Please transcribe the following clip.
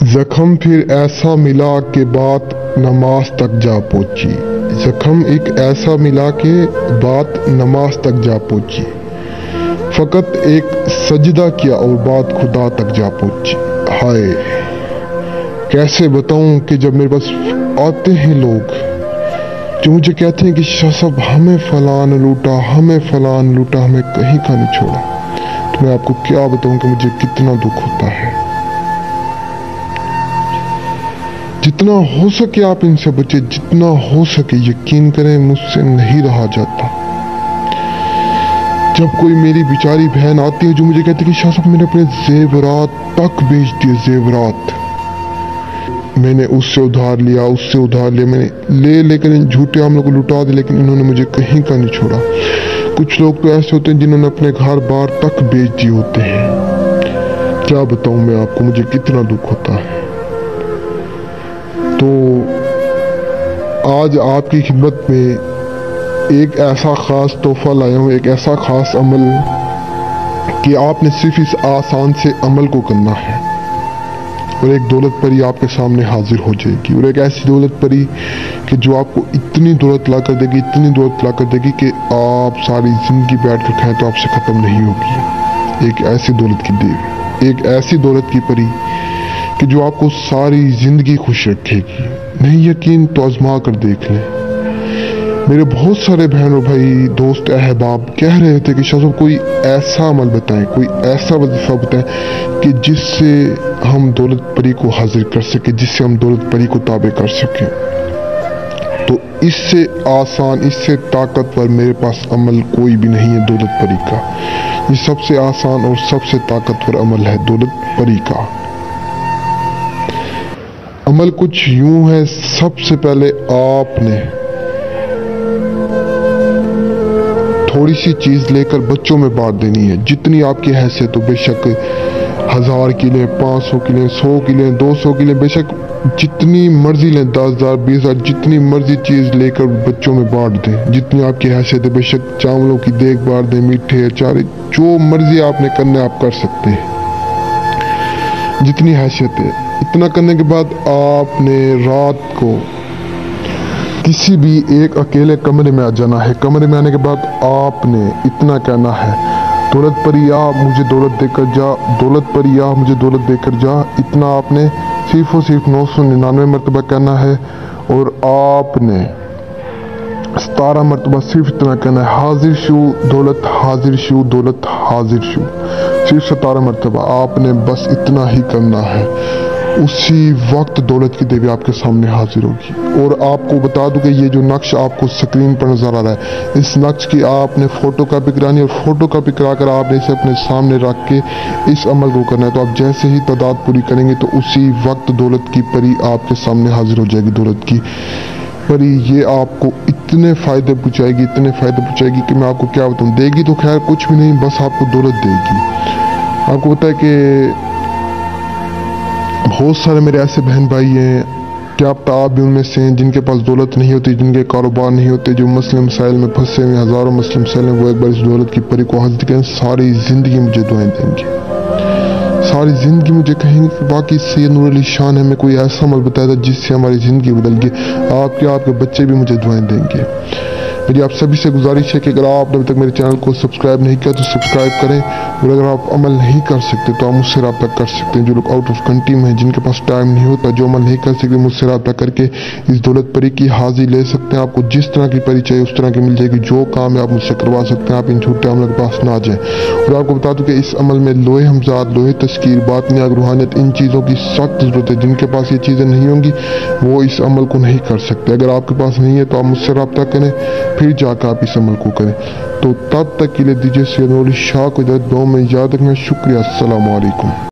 زخم پھر ایسا ملا کہ بات نماز تک جا پہنچی۔ زخم ایک ایسا ملا کہ بات نماز تک جا پہنچی۔ فقط ایک سجدہ کیا اور بات خدا تک جا پہنچی۔ ہائے کیسے بتاؤں کہ جب میرے پاس آتے ہیں لوگ جو مجھے کہتے ہیں کہ شاہ صاحب ہمیں فلان لوٹا، ہمیں فلان لوٹا، ہمیں کہیں کا نہیں چھوڑا، تو میں آپ کو کیا بتاؤں کہ مجھے کتنا دکھ ہوتا ہے۔ جتنا ہو سکے آپ ان سے بچے، جتنا ہو سکے یقین کریں مجھ سے نہیں رہا جاتا۔ جب کوئی میری بیچاری بہن آتی ہے جو مجھے کہتی ہے کہ شاہ صاحب میں نے اپنے زیورات تک بیچ دیے، زیورات میں نے اس سے ادھار لیا، اس سے ادھار لیا، میں نے لے کر ان جھوٹے عاملوں کو لٹا دیا، لیکن انہوں نے مجھے کہیں کا نہیں چھوڑا۔ کچھ لوگ تو ایسے ہوتے ہیں جنہوں نے اپنے گھر بار تک بیچ دیے ہوتے ہیں۔ کیا بتاؤں میں آپ کو، مجھے کتنا دکھ ہوتا ہے۔ تو آج آپ کی خدمت میں ایک ایسا خاص تحفہ لایا ہوں، ایک ایسا خاص عمل کہ آپ نے صرف اس آسان سے عمل کو کرنا ہے اور ایک دولت پری آپ کے سامنے حاضر ہو جائے گی، اور ایک ایسی دولت پری کہ جو آپ کو اتنی دولت لا کر دے گی، اتنی دولت لا کر دے گی کہ آپ ساری زندگی بیٹھ کر کھائیں تو آپ سے ختم نہیں ہوگی۔ ایک ایسی دولت کی دیوی، ایک ایسی دولت کی پری کہ جو آپ کو ساری زندگی خوش رکھے گی۔ نہیں یقین تو آزما کر دیکھ لیں۔ میرے بہت سارے بہن اور بھائی، دوست، احباب کہہ رہے تھے کہ شاہ صاحب کوئی ایسا عمل بتائیں، کوئی ایسا وظیفہ بتائیں کہ جس سے ہم دولت پری کو حاضر کر سکیں، جس سے ہم دولت پری کو تابع کر سکیں۔ تو اس سے آسان، اس سے طاقتور میرے پاس عمل کوئی بھی نہیں ہے دولت پری کا۔ یہ سب سے آسان اور سب سے طاقتور عمل ہے دولت پری کا۔ عمل کچھ یوں ہے، سب سے پہلے آپ نے تھوڑی سی چیز لے کر بچوں میں بانٹ دینی ہے، جتنی آپ کی حیثیت ہو، بے شک 1000 کی لیں، 500 کی لیں، 100 کی لیں، 200 کی لیں، بے شک جتنی مرضی لیں، 10,000 20,000 جتنی مرضی چیز لے کر بچوں میں بانٹ دیں، جتنی آپ کی حیثیت ہے۔ بے شک چاولوں کی دیگ بانٹ دیں، میٹھے اچارے، جو مرضی آپ نے کرنا ہے آپ کر سکتے ہیں، جتنی حیثیت ہے۔ اتنا کرنے کے بعد آپ نے رات کو کسی بھی ایک اکیلے کمرے میں آ جانا ہے۔ کمرے میں آنے کے بعد آپ نے اتنا کہنا ہے، دولت پری آ مجھے دولت دے کر جا، دولت پری آ مجھے دولت دے کر جا۔ اتنا آپ نے صرف اور صرف 999 مرتبہ کہنا ہے، اور آپ نے 17 مرتبہ صرف اتنا کہنا ہے، حاضر شو دولت، حاضر شو دولت، حاضر شو، صرف 17 مرتبہ آپ نے بس اتنا ہی کرنا ہے۔ اسی وقت دولت کی دیوی آپ کے سامنے حاضر ہوگی۔ اور آپ کو بتا دوں کہ یہ جو نقش آپ کو سکرین پر نظر آ رہا ہے، اس نقش کی آپ نے فوٹو کاپی کرانی ہے، اور فوٹو کاپی کرا کر آپ نے اسے اپنے سامنے رکھ کے اس عمل کو کرنا ہے۔ تو آپ جیسے ہی تعداد پوری کریں گے تو اسی وقت دولت کی پری آپ کے سامنے حاضر ہو جائے گی۔ دولت کی پری یہ آپ کو اتنے فائدے پہنچائے گی، اتنے فائدے پہنچائے گی کہ میں آپ کو کیا بتاؤں۔ دے گی تو خیر کچھ بھی نہیں، بس آپ کو دولت دے گی۔ آپ کو پتا ہے کہ بہت سارے میرے ایسے بہن بھائی ہیں، کیا پتہ آپ بھی ان میں سے ہیں، جن کے پاس دولت نہیں ہوتی، جن کے کاروبار نہیں ہوتے، جو مسئلے مسائل میں پھنسے ہوئے، ہزاروں مسئلے مسائل ہیں، وہ ایک بار اس دولت کی پری کو حاضر کریں، ساری زندگی مجھے دعائیں دیں گے، ساری زندگی مجھے کہیں گے کہ واقعی سید نور علی شاہ نے ہمیں کوئی ایسا عمل بتایا تھا جس سے ہماری زندگی بدل گئی۔ آپ کے بچے بھی مجھے دعائیں دیں گے۔ میری آپ سبھی سے گزارش ہے کہ اگر آپ نے ابھی تک میرے چینل کو سبسکرائب نہیں کیا تو سبسکرائب کریں، اور اگر آپ عمل نہیں کر سکتے تو آپ مجھ سے رابطہ کر سکتے ہیں۔ جو لوگ آؤٹ آف کنٹری میں ہیں، جن کے پاس ٹائم نہیں ہوتا، جو عمل نہیں کر سکتے، مجھ سے رابطہ کر کے اس دولت پری کی حاضری لے سکتے ہیں۔ آپ کو جس طرح کی پری چاہیے اس طرح کی مل جائے گی، جو کام ہے آپ مجھ سے کروا سکتے ہیں۔ آپ ان جھوٹے عملوں کے پاس نہ جائیں۔ اور آپ کو بتا دوں کہ اس عمل میں لوہے ہمزاد، لوہے تذکیر، باطنیات، روحانیت، ان چیزوں کی سخت ضرورت ہے۔ جن کے پاس یہ چیزیں نہیں ہوں گی وہ اس عمل کو نہیں کر سکتے۔ اگر آپ کے پاس نہیں ہے تو آپ مجھ سے رابطہ کریں، پھر جا کر آپ اس عمل کو کریں۔ تو تب تک کے لیے دیجیے سید نور علی شاہ کو اجازت، دعاؤں میں یاد رکھنا۔ شکریہ، السلام علیکم۔